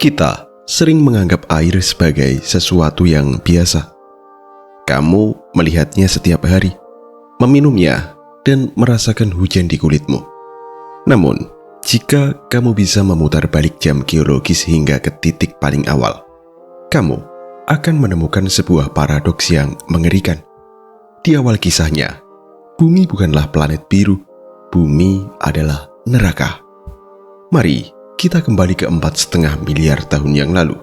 Kita sering menganggap air sebagai sesuatu yang biasa. Kamu melihatnya setiap hari, meminumnya, dan merasakan hujan di kulitmu. Namun, jika kamu bisa memutar balik jam geologis hingga ke titik paling awal, kamu akan menemukan sebuah paradoks yang mengerikan. Di awal kisahnya, bumi bukanlah planet biru, bumi adalah neraka. Mari kita kembali ke 4,5 miliar tahun yang lalu.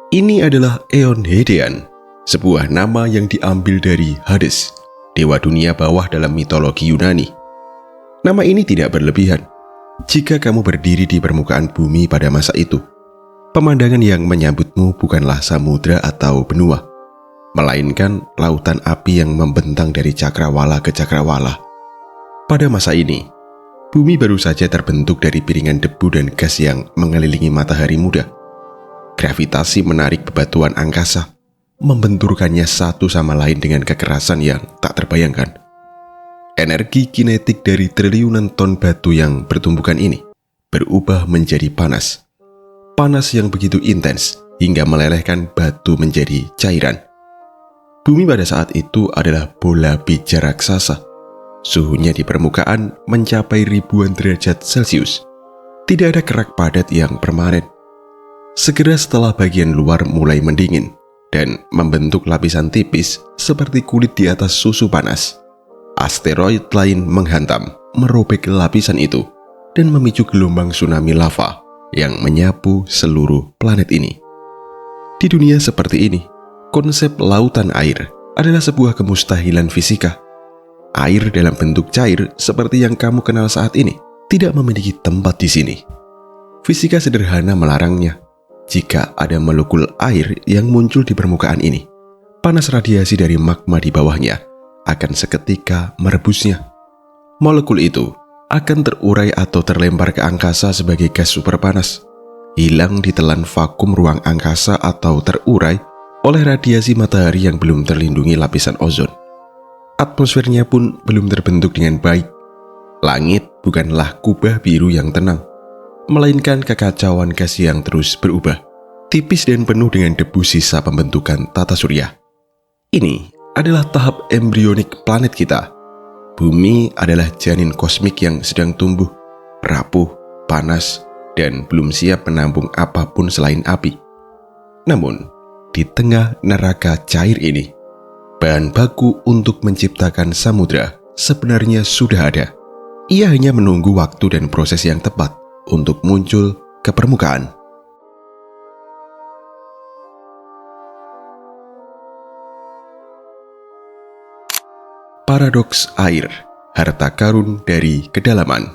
Ini adalah Eon Hadean, sebuah nama yang diambil dari Hades, dewa dunia bawah dalam mitologi Yunani. Nama ini tidak berlebihan. Jika kamu berdiri di permukaan bumi pada masa itu, pemandangan yang menyambutmu bukanlah samudra atau benua, melainkan lautan api yang membentang dari cakrawala ke cakrawala. Pada masa ini, bumi baru saja terbentuk dari piringan debu dan gas yang mengelilingi matahari muda. Gravitasi menarik bebatuan angkasa, membenturkannya satu sama lain dengan kekerasan yang tak terbayangkan. Energi kinetik dari triliunan ton batu yang bertumbukan ini berubah menjadi panas. Panas yang begitu intens hingga melelehkan batu menjadi cairan. Bumi pada saat itu adalah bola bija raksasa. Suhunya di permukaan mencapai ribuan derajat Celcius. Tidak ada kerak padat yang permanen. Segera setelah bagian luar mulai mendingin dan membentuk lapisan tipis seperti kulit di atas susu panas, asteroid lain menghantam, merobek lapisan itu dan memicu gelombang tsunami lava yang menyapu seluruh planet ini. Di dunia seperti ini, konsep lautan air adalah sebuah kemustahilan fisika. Air dalam bentuk cair seperti yang kamu kenal saat ini tidak memiliki tempat di sini. Fisika sederhana melarangnya. Jika ada molekul air yang muncul di permukaan ini, panas radiasi dari magma di bawahnya akan seketika merebusnya. Molekul itu akan terurai atau terlempar ke angkasa sebagai gas superpanas, hilang ditelan vakum ruang angkasa atau terurai oleh radiasi matahari yang belum terlindungi lapisan ozon. Atmosfernya pun belum terbentuk dengan baik. Langit bukanlah kubah biru yang tenang, melainkan kekacauan gas yang terus berubah, tipis dan penuh dengan debu sisa pembentukan tata surya. Ini adalah tahap embrionik planet kita. Bumi adalah janin kosmik yang sedang tumbuh, rapuh, panas, dan belum siap menampung apapun selain api. Namun, di tengah neraka cair ini, bahan baku untuk menciptakan samudra sebenarnya sudah ada. Ia hanya menunggu waktu dan proses yang tepat untuk muncul ke permukaan. Paradoks air, harta karun dari kedalaman.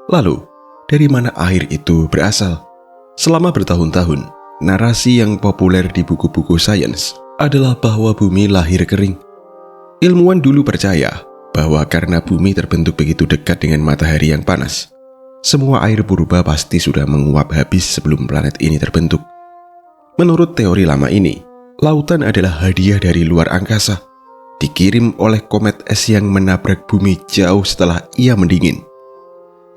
Lalu, dari mana air itu berasal? Selama bertahun-tahun, narasi yang populer di buku-buku sains adalah bahwa bumi lahir kering. Ilmuwan dulu percaya bahwa karena bumi terbentuk begitu dekat dengan matahari yang panas, semua air purba pasti sudah menguap habis sebelum planet ini terbentuk. Menurut teori lama ini, lautan adalah hadiah dari luar angkasa, dikirim oleh komet es yang menabrak bumi jauh setelah ia mendingin.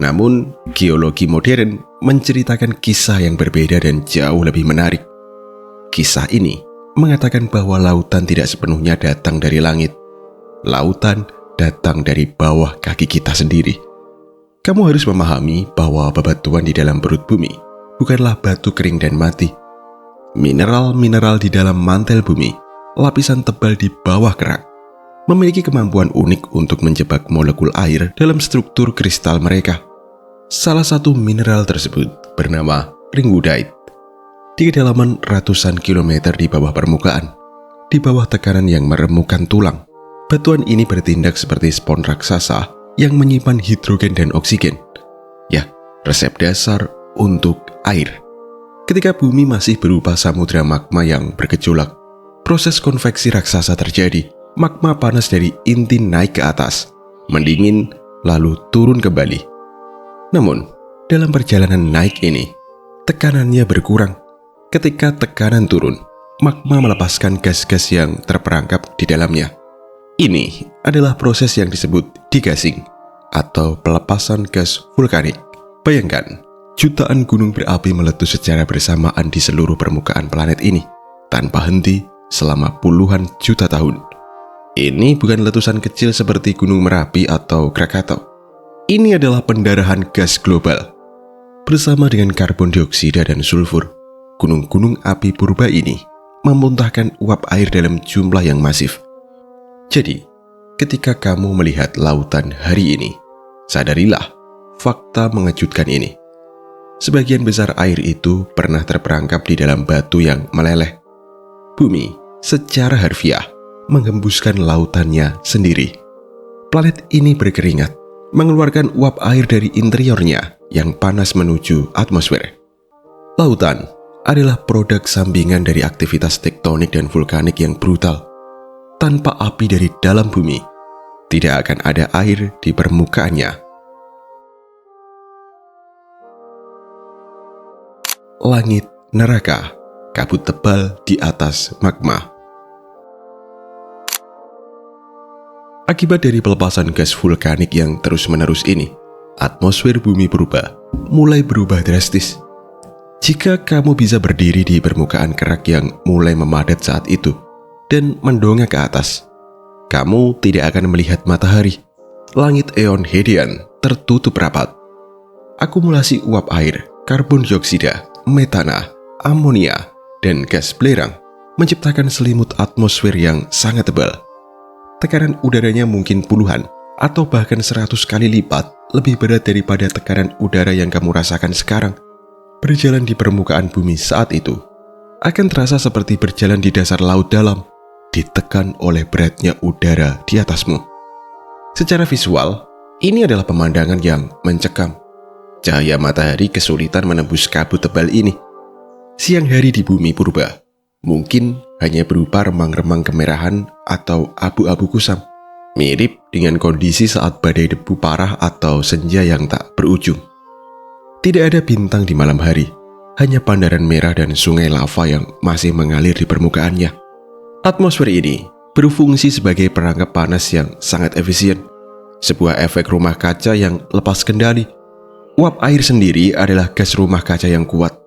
Namun, geologi modern menceritakan kisah yang berbeda dan jauh lebih menarik. Kisah ini mengatakan bahwa lautan tidak sepenuhnya datang dari langit. Lautan datang dari bawah kaki kita sendiri. Kamu harus memahami bahwa bebatuan di dalam perut bumi bukanlah batu kering dan mati. Mineral-mineral di dalam mantel bumi, lapisan tebal di bawah kerak, memiliki kemampuan unik untuk menjebak molekul air dalam struktur kristal mereka. Salah satu mineral tersebut bernama ringwoodite. Di kedalaman ratusan kilometer di bawah permukaan, di bawah tekanan yang meremukkan tulang, batuan ini bertindak seperti spons raksasa yang menyimpan hidrogen dan oksigen. Ya, resep dasar untuk air. Ketika bumi masih berupa samudra magma yang bergejolak, proses konveksi raksasa terjadi. Magma panas dari inti naik ke atas, mendingin, lalu turun kembali. Namun, dalam perjalanan naik ini, tekanannya berkurang. Ketika tekanan turun, magma melepaskan gas-gas yang terperangkap di dalamnya. Ini adalah proses yang disebut degassing atau pelepasan gas vulkanik. Bayangkan, jutaan gunung berapi meletus secara bersamaan di seluruh permukaan planet ini, tanpa henti selama puluhan juta tahun. Ini bukan letusan kecil seperti Gunung Merapi atau Krakatau. Ini adalah pendarahan gas global. Bersama dengan karbon dioksida dan sulfur, gunung-gunung api purba ini memuntahkan uap air dalam jumlah yang masif. Jadi, ketika kamu melihat lautan hari ini, sadarilah fakta mengejutkan ini. Sebagian besar air itu pernah terperangkap di dalam batu yang meleleh. Bumi secara harfiah menghembuskan lautannya sendiri. Planet ini berkeringat, mengeluarkan uap air dari interiornya yang panas menuju atmosfer. Lautan adalah produk sampingan dari aktivitas tektonik dan vulkanik yang brutal. Tanpa api dari dalam bumi, tidak akan ada air di permukaannya. Langit neraka, kabut tebal di atas magma. Akibat dari pelepasan gas vulkanik yang terus-menerus ini, atmosfer bumi purba mulai berubah drastis. Jika kamu bisa berdiri di permukaan kerak yang mulai memadat saat itu dan mendongak ke atas, kamu tidak akan melihat matahari. Langit eon Hadean tertutup rapat. Akumulasi uap air, karbon dioksida, metana, amonia, dan gas belerang menciptakan selimut atmosfer yang sangat tebal. Tekanan udaranya mungkin puluhan atau bahkan 100 kali lipat lebih berat daripada tekanan udara yang kamu rasakan sekarang. Berjalan di permukaan bumi saat itu akan terasa seperti berjalan di dasar laut dalam, ditekan oleh beratnya udara di atasmu. Secara visual, ini adalah pemandangan yang mencekam. Cahaya matahari kesulitan menembus kabut tebal ini. Siang hari di bumi purba mungkin hanya berupa remang-remang kemerahan atau abu-abu kusam, mirip dengan kondisi saat badai debu parah atau senja yang tak berujung. Tidak ada bintang di malam hari, hanya pandaran merah dan sungai lava yang masih mengalir di permukaannya. Atmosfer ini berfungsi sebagai perangkap panas yang sangat efisien, sebuah efek rumah kaca yang lepas kendali. Uap air sendiri adalah gas rumah kaca yang kuat.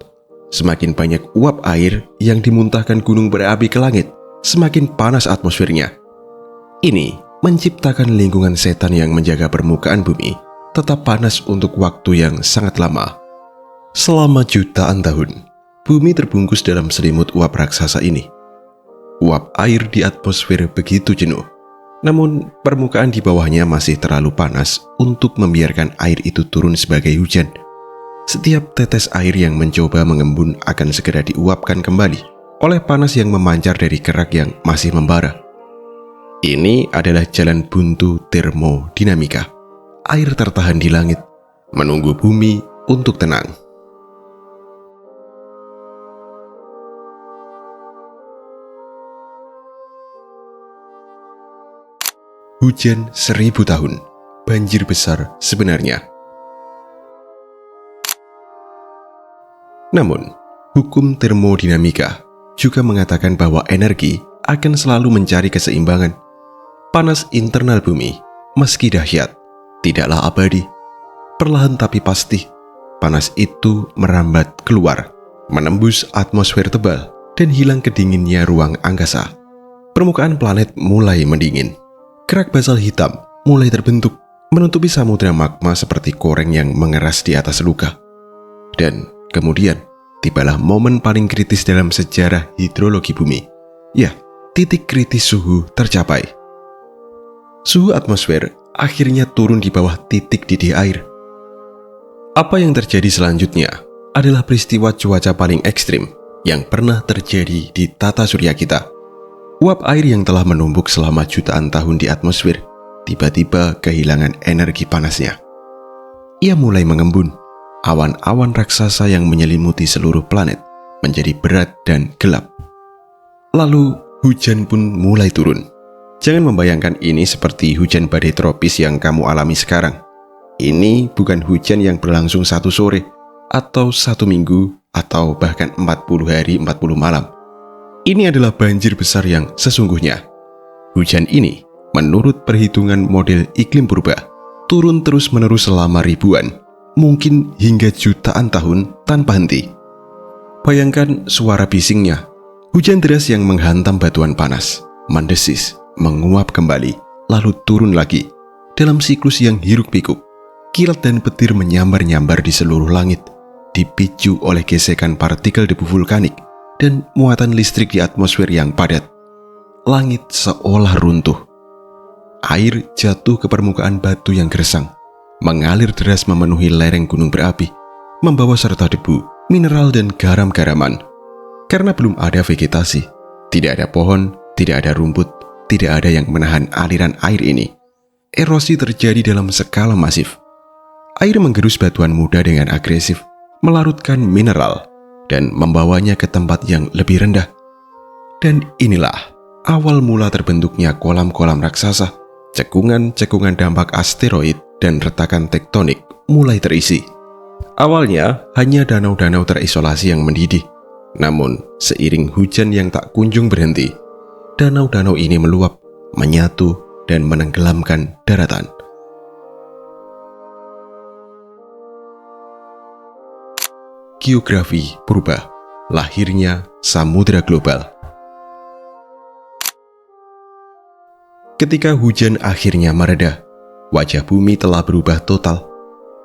Semakin banyak uap air yang dimuntahkan gunung berapi ke langit, semakin panas atmosfernya. Ini menciptakan lingkungan setan yang menjaga permukaan bumi tetap panas untuk waktu yang sangat lama. Selama jutaan tahun, bumi terbungkus dalam selimut uap raksasa ini. Uap air di atmosfer begitu jenuh, namun permukaan di bawahnya masih terlalu panas untuk membiarkan air itu turun sebagai hujan. Setiap tetes air yang mencoba mengembun akan segera diuapkan kembali oleh panas yang memancar dari kerak yang masih membara. Ini adalah jalan buntu termodinamika. Air tertahan di langit, menunggu bumi untuk tenang. Hujan 1000 tahun, banjir besar sebenarnya. Namun, hukum termodinamika juga mengatakan bahwa energi akan selalu mencari keseimbangan. Panas internal bumi, meski dahsyat, tidaklah abadi. Perlahan tapi pasti, panas itu merambat keluar, menembus atmosfer tebal, dan hilang ke dinginnya ruang angkasa. Permukaan planet mulai mendingin. Kerak basal hitam mulai terbentuk, menutupi samudera magma seperti koreng yang mengeras di atas luka. Dan kemudian, tibalah momen paling kritis dalam sejarah hidrologi bumi. Ya, titik kritis suhu tercapai. Suhu atmosfer akhirnya turun di bawah titik didih air. Apa yang terjadi selanjutnya adalah peristiwa cuaca paling ekstrim yang pernah terjadi di tata surya kita. Uap air yang telah menumpuk selama jutaan tahun di atmosfer tiba-tiba kehilangan energi panasnya. Ia mulai mengembun. Awan-awan raksasa yang menyelimuti seluruh planet menjadi berat dan gelap. Lalu hujan pun mulai turun. Jangan membayangkan ini seperti hujan badai tropis yang kamu alami sekarang. Ini bukan hujan yang berlangsung 1 sore, atau 1 minggu, atau bahkan 40 hari 40 malam. Ini adalah banjir besar yang sesungguhnya. Hujan ini, menurut perhitungan model iklim purba, turun terus-menerus selama ribuan, mungkin hingga jutaan tahun tanpa henti. Bayangkan suara bisingnya, hujan deras yang menghantam batuan panas, mendesis, menguap kembali, lalu turun lagi. Dalam siklus yang hiruk-pikuk, kilat dan petir menyambar-nyambar di seluruh langit, dipicu oleh gesekan partikel debu vulkanik dan muatan listrik di atmosfer yang padat. Langit seolah runtuh. Air jatuh ke permukaan batu yang gersang, mengalir deras memenuhi lereng gunung berapi, membawa serta debu, mineral dan garam-garaman. Karena belum ada vegetasi, tidak ada pohon, tidak ada rumput, tidak ada yang menahan aliran air ini. Erosi terjadi dalam skala masif. Air menggerus batuan muda dengan agresif, melarutkan mineral, dan membawanya ke tempat yang lebih rendah. Dan inilah awal mula terbentuknya kolam-kolam raksasa, cekungan-cekungan dampak asteroid dan retakan tektonik mulai terisi. Awalnya hanya danau-danau terisolasi yang mendidih. Namun, seiring hujan yang tak kunjung berhenti, danau-danau ini meluap, menyatu, dan menenggelamkan daratan. Geografi purba, lahirnya samudra global. Ketika hujan akhirnya mereda, wajah bumi telah berubah total.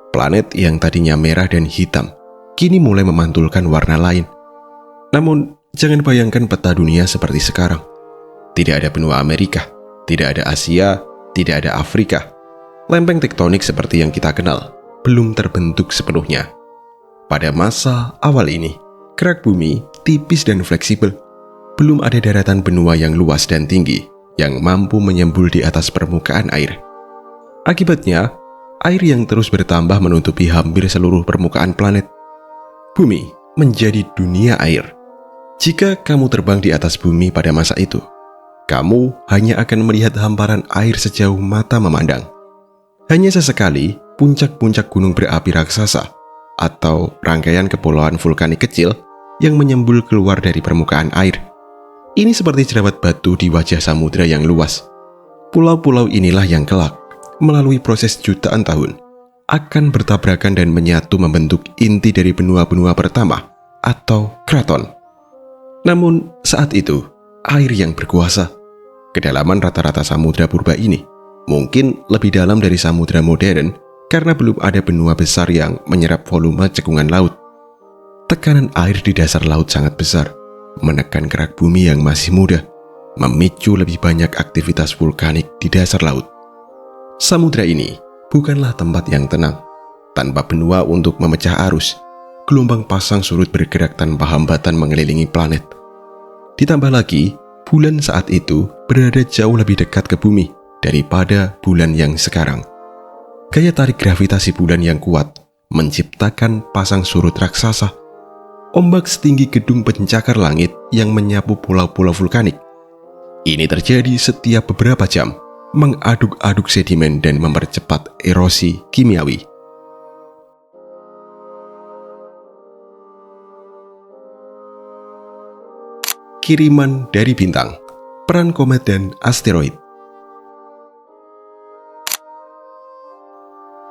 Planet yang tadinya merah dan hitam, kini mulai memantulkan warna lain. Namun, jangan bayangkan peta dunia seperti sekarang. Tidak ada benua Amerika, tidak ada Asia, tidak ada Afrika. Lempeng tektonik seperti yang kita kenal belum terbentuk sepenuhnya. Pada masa awal ini, kerak bumi tipis dan fleksibel. Belum ada daratan benua yang luas dan tinggi yang mampu menyembul di atas permukaan air. Akibatnya, air yang terus bertambah menutupi hampir seluruh permukaan planet. Bumi menjadi dunia air. Jika kamu terbang di atas bumi pada masa itu, kamu hanya akan melihat hamparan air sejauh mata memandang. Hanya sesekali puncak-puncak gunung berapi raksasa atau rangkaian kepulauan vulkanik kecil yang menyembul keluar dari permukaan air. Ini seperti jerawat batu di wajah samudra yang luas. Pulau-pulau inilah yang kelak, melalui proses jutaan tahun, akan bertabrakan dan menyatu membentuk inti dari benua-benua pertama atau kraton. Namun saat itu, air yang berkuasa. Kedalaman rata-rata samudra purba ini mungkin lebih dalam dari samudra modern karena belum ada benua besar yang menyerap volume cekungan laut. Tekanan air di dasar laut sangat besar, menekan kerak bumi yang masih muda, memicu lebih banyak aktivitas vulkanik di dasar laut. Samudra ini bukanlah tempat yang tenang. Tanpa benua untuk memecah arus, gelombang pasang surut bergerak tanpa hambatan mengelilingi planet. Ditambah lagi, bulan saat itu berada jauh lebih dekat ke bumi daripada bulan yang sekarang. Gaya tarik gravitasi bulan yang kuat menciptakan pasang surut raksasa. Ombak setinggi gedung pencakar langit yang menyapu pulau-pulau vulkanik. Ini terjadi setiap beberapa jam, mengaduk-aduk sedimen dan mempercepat erosi kimiawi. Kiriman dari bintang, peran komet dan asteroid.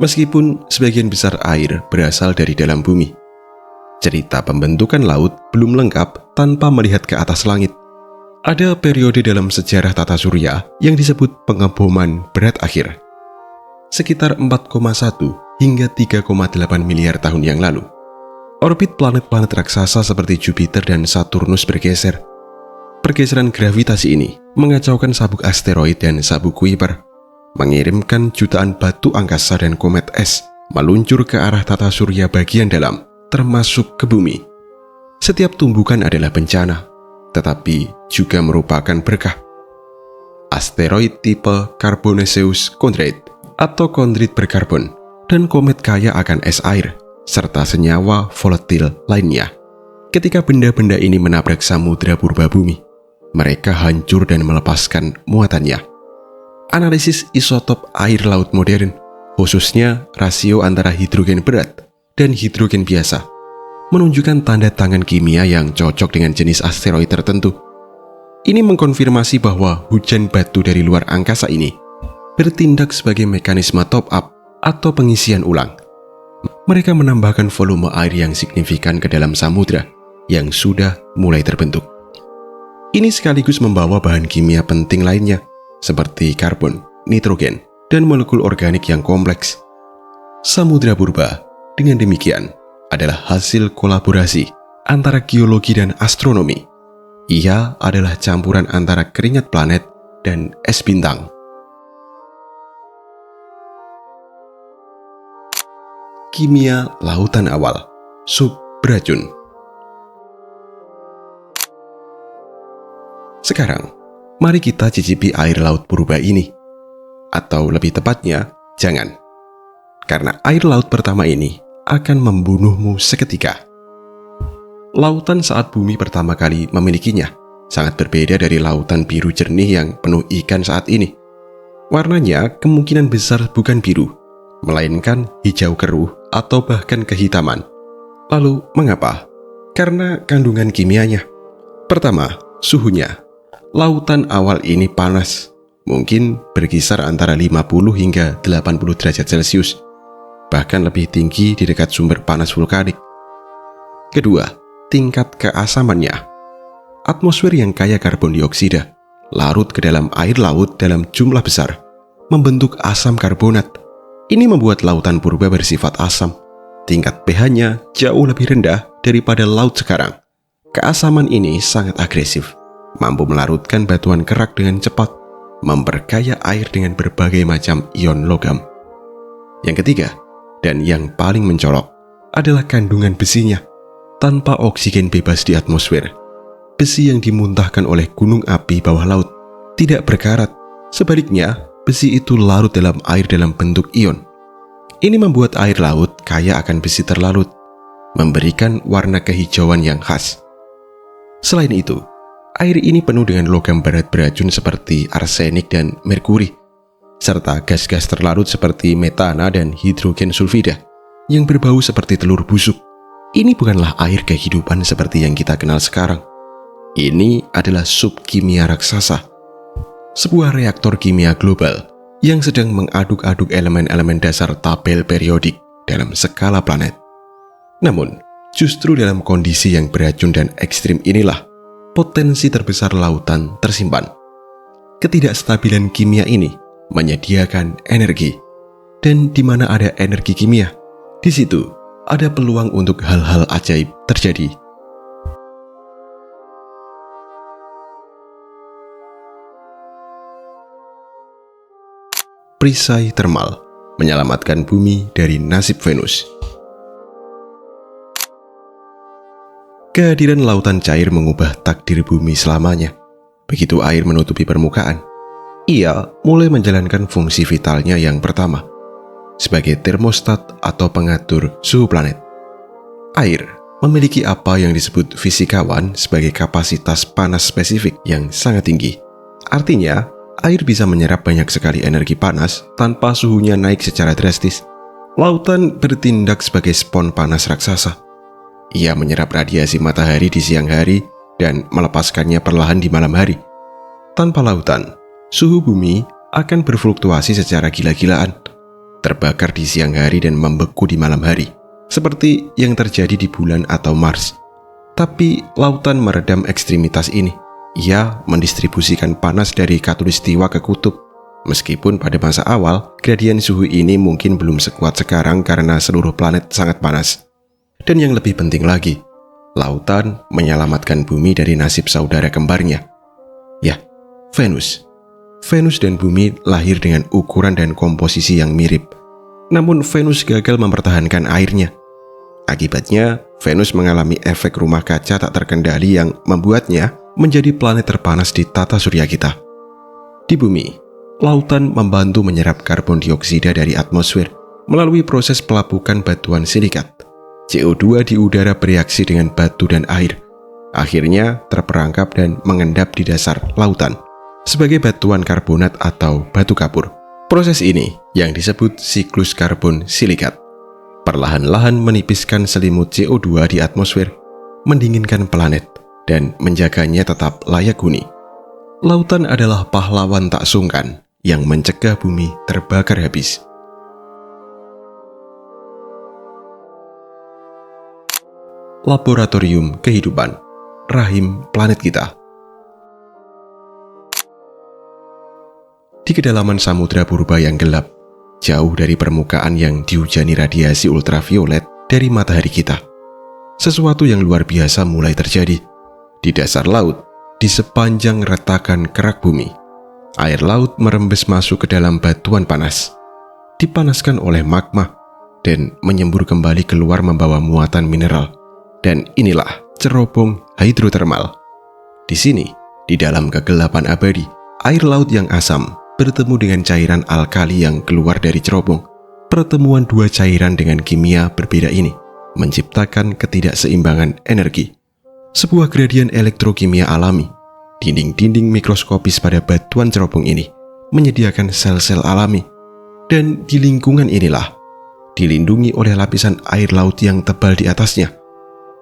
Meskipun sebagian besar air berasal dari dalam bumi, cerita pembentukan laut belum lengkap tanpa melihat ke atas langit. Ada periode dalam sejarah tata surya yang disebut pengeboman berat akhir. Sekitar 4,1 hingga 3,8 miliar tahun yang lalu, orbit planet-planet raksasa seperti Jupiter dan Saturnus bergeser. Pergeseran gravitasi ini mengacaukan sabuk asteroid dan sabuk Kuiper, mengirimkan jutaan batu angkasa dan komet es meluncur ke arah tata surya bagian dalam, termasuk ke bumi. Setiap tumbukan adalah bencana, tetapi juga merupakan berkah. Asteroid tipe Carbonaceous Chondrite atau kondrit berkarbon dan komet kaya akan es air, serta senyawa volatil lainnya. Ketika benda-benda ini menabrak samudra purba bumi, mereka hancur dan melepaskan muatannya. Analisis isotop air laut modern, khususnya rasio antara hidrogen berat dan hidrogen biasa, menunjukkan tanda tangan kimia yang cocok dengan jenis asteroid tertentu. Ini mengkonfirmasi bahwa hujan batu dari luar angkasa ini bertindak sebagai mekanisme top-up atau pengisian ulang. mereka menambahkan volume air yang signifikan ke dalam samudra yang sudah mulai terbentuk. Ini sekaligus membawa bahan kimia penting lainnya, seperti karbon, nitrogen, dan molekul organik yang kompleks. Samudra purba, dengan demikian, adalah hasil kolaborasi antara geologi dan astronomi. Ia adalah campuran antara keringat planet dan es bintang. Kimia lautan awal, sup beracun. Sekarang, mari kita cicipi air laut purba ini. Atau lebih tepatnya, jangan. Karena air laut pertama ini akan membunuhmu seketika. Lautan saat bumi pertama kali memilikinya sangat berbeda dari lautan biru jernih yang penuh ikan saat ini. Warnanya kemungkinan besar bukan biru, melainkan hijau keruh atau bahkan kehitaman. Lalu, mengapa? Karena kandungan kimianya. Pertama, suhunya. Lautan awal ini panas, mungkin berkisar antara 50 hingga 80 derajat Celcius, bahkan lebih tinggi di dekat sumber panas vulkanik. Kedua, tingkat keasamannya. Atmosfer yang kaya karbon dioksida larut ke dalam air laut dalam jumlah besar, membentuk asam karbonat. Ini membuat lautan purba bersifat asam. Tingkat pH-nya jauh lebih rendah daripada laut sekarang. Keasaman ini sangat agresif, mampu melarutkan batuan kerak dengan cepat, memperkaya air dengan berbagai macam ion logam. Yang ketiga, dan yang paling mencolok, adalah kandungan besinya. Tanpa oksigen bebas di atmosfer, besi yang dimuntahkan oleh gunung api bawah laut tidak berkarat. Sebaliknya, besi itu larut dalam air dalam bentuk ion. Ini membuat air laut kaya akan besi terlarut, memberikan warna kehijauan yang khas. Selain itu, air ini penuh dengan logam berat beracun seperti arsenik dan merkuri, serta gas-gas terlarut seperti metana dan hidrogen sulfida yang berbau seperti telur busuk. Ini bukanlah air kehidupan seperti yang kita kenal sekarang. Ini adalah sup kimia raksasa, sebuah reaktor kimia global yang sedang mengaduk-aduk elemen-elemen dasar tabel periodik dalam skala planet. Namun, justru dalam kondisi yang beracun dan ekstrim inilah potensi terbesar lautan tersimpan. Ketidakstabilan kimia ini menyediakan energi, dan di mana ada energi kimia, di situ ada peluang untuk hal-hal ajaib terjadi. Perisai termal menyelamatkan bumi dari nasib Venus. Kehadiran lautan cair mengubah takdir bumi selamanya. Begitu air menutupi permukaan, ia mulai menjalankan fungsi vitalnya yang pertama, sebagai termostat atau pengatur suhu planet. Air memiliki apa yang disebut fisikawan sebagai kapasitas panas spesifik yang sangat tinggi. Artinya, air bisa menyerap banyak sekali energi panas tanpa suhunya naik secara drastis. Lautan bertindak sebagai spon panas raksasa. Ia menyerap radiasi matahari di siang hari dan melepaskannya perlahan di malam hari. Tanpa lautan, suhu bumi akan berfluktuasi secara gila-gilaan, terbakar di siang hari dan membeku di malam hari, seperti yang terjadi di bulan atau Mars. Tapi lautan meredam ekstremitas ini. Ia mendistribusikan panas dari khatulistiwa ke kutub. Meskipun pada masa awal, gradien suhu ini mungkin belum sekuat sekarang karena seluruh planet sangat panas. Dan yang lebih penting lagi, lautan menyelamatkan bumi dari nasib saudara kembarnya. Ya, Venus. Venus dan bumi lahir dengan ukuran dan komposisi yang mirip. Namun Venus gagal mempertahankan airnya. Akibatnya, Venus mengalami efek rumah kaca tak terkendali yang membuatnya menjadi planet terpanas di tata surya kita. Di bumi, lautan membantu menyerap karbon dioksida dari atmosfer melalui proses pelapukan batuan silikat. CO2 di udara bereaksi dengan batu dan air, akhirnya terperangkap dan mengendap di dasar lautan sebagai batuan karbonat atau batu kapur. Proses ini yang disebut siklus karbon silikat perlahan-lahan menipiskan selimut CO2 di atmosfer, mendinginkan planet, dan menjaganya tetap layak huni. Lautan adalah pahlawan tak sungkan yang mencegah bumi terbakar habis. laboratorium kehidupan, rahim planet kita. Di kedalaman samudra purba yang gelap, jauh dari permukaan yang dihujani radiasi ultraviolet dari matahari kita, sesuatu yang luar biasa mulai terjadi. Di dasar laut, di sepanjang retakan kerak bumi, air laut merembes masuk ke dalam batuan panas, dipanaskan oleh magma, dan menyembur kembali keluar membawa muatan mineral. Dan inilah cerobong hidrotermal. Di sini, di dalam kegelapan abadi, air laut yang asam bertemu dengan cairan alkali yang keluar dari cerobong. Pertemuan dua cairan dengan kimia berbeda ini menciptakan ketidakseimbangan energi. Sebuah gradien elektrokimia alami. Dinding-dinding mikroskopis pada batuan cerobong ini menyediakan sel-sel alami. Dan di lingkungan inilah, dilindungi oleh lapisan air laut yang tebal di atasnya,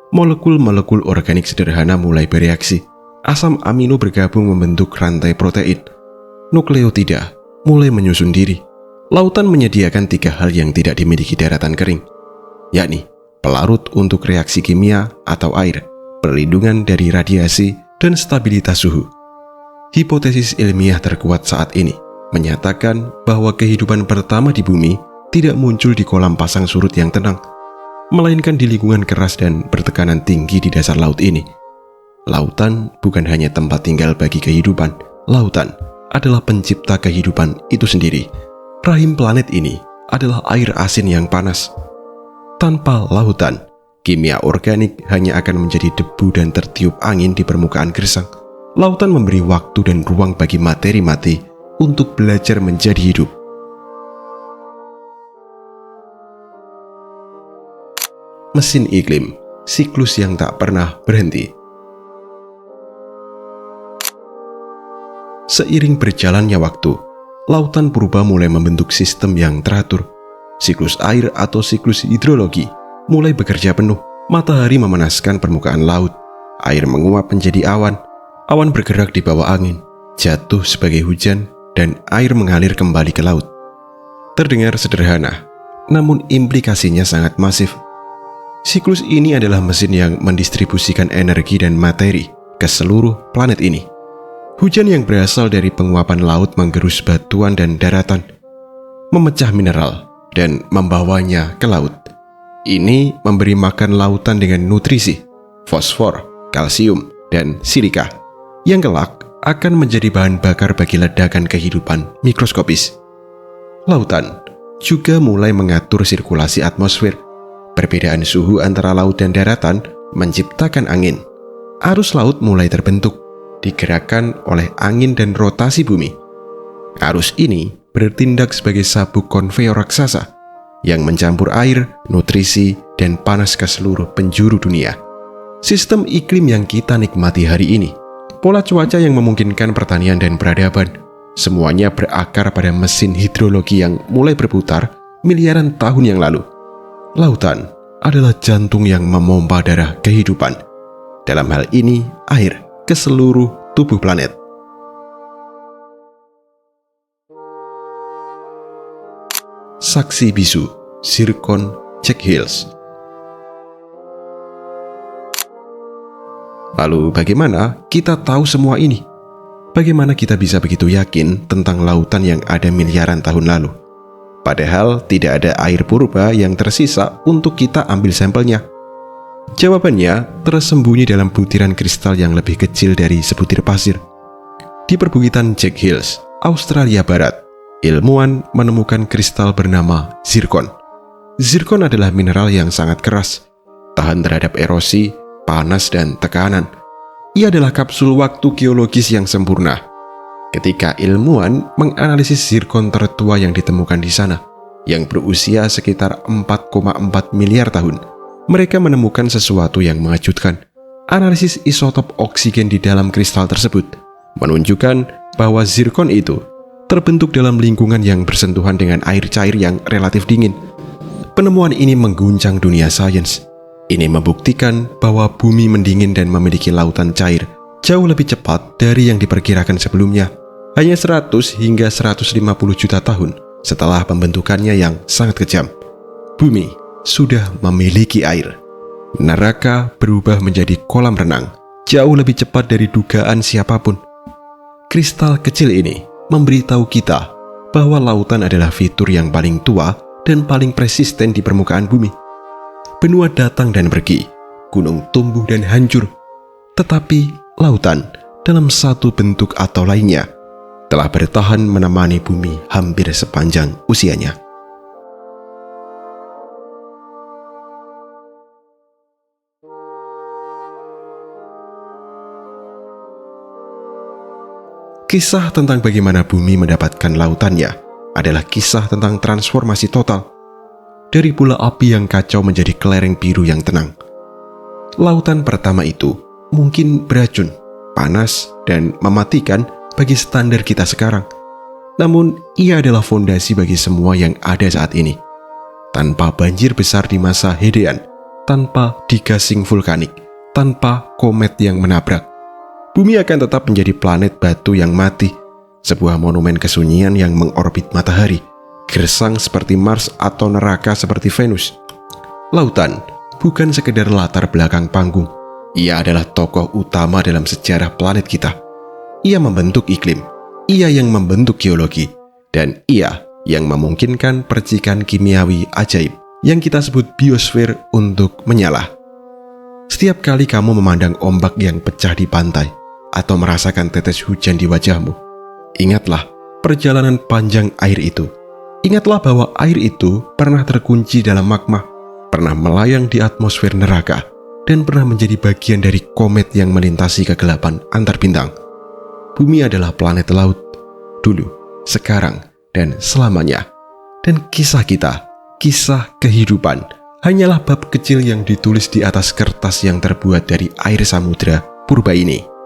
molekul-molekul organik sederhana mulai bereaksi. Asam amino bergabung membentuk rantai protein. Nukleotida mulai menyusun diri. Lautan menyediakan 3 hal yang tidak dimiliki daratan kering, yakni pelarut untuk reaksi kimia atau air, perlindungan dari radiasi, dan stabilitas suhu. Hipotesis ilmiah terkuat saat ini menyatakan bahwa kehidupan pertama di bumi tidak muncul di kolam pasang surut yang tenang, melainkan di lingkungan keras dan bertekanan tinggi di dasar laut ini. Lautan bukan hanya tempat tinggal bagi kehidupan, lautan adalah pencipta kehidupan itu sendiri. Rahim planet ini adalah air asin yang panas. Tanpa lautan, kimia organik hanya akan menjadi debu dan tertiup angin di permukaan gersang. Lautan memberi waktu dan ruang bagi materi mati untuk belajar menjadi hidup. Mesin iklim, siklus yang tak pernah berhenti. Seiring berjalannya waktu, lautan purba mulai membentuk sistem yang teratur. Siklus air atau siklus hidrologi mulai bekerja penuh. Matahari memanaskan permukaan laut, air menguap menjadi awan, awan bergerak di bawah angin, jatuh sebagai hujan, dan air mengalir kembali ke laut. Terdengar sederhana, namun implikasinya sangat masif. Siklus ini adalah mesin yang mendistribusikan energi dan materi ke seluruh planet ini. Hujan yang berasal dari penguapan laut menggerus batuan dan daratan, memecah mineral, dan membawanya ke laut. Ini memberi makan lautan dengan nutrisi, fosfor, kalsium, dan silika, yang kelak akan menjadi bahan bakar bagi ledakan kehidupan mikroskopis. Lautan juga mulai mengatur sirkulasi atmosfer. Perbedaan suhu antara laut dan daratan menciptakan angin. Arus laut mulai terbentuk, digerakkan oleh angin dan rotasi bumi. Arus ini bertindak sebagai sabuk konveyor raksasa yang mencampur air, nutrisi, dan panas ke seluruh penjuru dunia. Sistem iklim yang kita nikmati hari ini, pola cuaca yang memungkinkan pertanian dan peradaban, semuanya berakar pada mesin hidrologi yang mulai berputar miliaran tahun yang lalu. Lautan adalah jantung yang memompa darah kehidupan. Dalam hal ini, air ke seluruh tubuh planet. Saksi bisu, zirkon Jack Hills. Lalu bagaimana kita tahu semua ini? Bagaimana kita bisa begitu yakin tentang lautan yang ada miliaran tahun lalu? Padahal tidak ada air purba yang tersisa untuk kita ambil sampelnya. Jawabannya tersembunyi dalam butiran kristal yang lebih kecil dari sebutir pasir. Di perbukitan Jack Hills, Australia Barat, ilmuwan menemukan kristal bernama zirkon. Zirkon adalah mineral yang sangat keras, tahan terhadap erosi, panas, dan tekanan. Ia adalah kapsul waktu geologis yang sempurna. Ketika ilmuwan menganalisis zirkon tertua yang ditemukan di sana, yang berusia sekitar 4,4 miliar tahun, mereka menemukan sesuatu yang mengejutkan. Analisis isotop oksigen di dalam kristal tersebut menunjukkan bahwa zirkon itu terbentuk dalam lingkungan yang bersentuhan dengan air cair yang relatif dingin. Penemuan ini mengguncang dunia sains. Ini membuktikan bahwa bumi mendingin dan memiliki lautan cair jauh lebih cepat dari yang diperkirakan sebelumnya, hanya 100 hingga 150 juta tahun setelah pembentukannya yang sangat kejam. Bumi sudah memiliki air. Neraka berubah menjadi kolam renang, jauh lebih cepat dari dugaan siapapun. Kristal kecil ini memberitahu kita bahwa lautan adalah fitur yang paling tua dan paling persisten di permukaan bumi. Benua datang dan pergi, gunung tumbuh dan hancur, tetapi lautan dalam satu bentuk atau lainnya telah bertahan menemani bumi hampir sepanjang usianya. Kisah tentang bagaimana bumi mendapatkan lautannya adalah kisah tentang transformasi total. Dari bola api yang kacau menjadi kelereng biru yang tenang. Lautan pertama itu mungkin beracun, panas, dan mematikan bagi standar kita sekarang. Namun, ia adalah fondasi bagi semua yang ada saat ini. Tanpa banjir besar di masa Hadean, tanpa digasing vulkanik, tanpa komet yang menabrak, bumi akan tetap menjadi planet batu yang mati, sebuah monumen kesunyian yang mengorbit matahari, gersang seperti Mars atau neraka seperti Venus. Lautan bukan sekedar latar belakang panggung. Ia adalah tokoh utama dalam sejarah planet kita. Ia membentuk iklim, ia yang membentuk geologi, dan ia yang memungkinkan percikan kimiawi ajaib yang kita sebut biosfer untuk menyala. Setiap kali kamu memandang ombak yang pecah di pantai, atau merasakan tetes hujan di wajahmu, ingatlah perjalanan panjang air itu. Ingatlah bahwa air itu pernah terkunci dalam magma, pernah melayang di atmosfer neraka, dan pernah menjadi bagian dari komet yang melintasi kegelapan antar bintang. Bumi adalah planet laut, dulu, sekarang, dan selamanya. Dan kisah kita, kisah kehidupan, hanyalah bab kecil yang ditulis di atas kertas yang terbuat dari air samudra purba ini.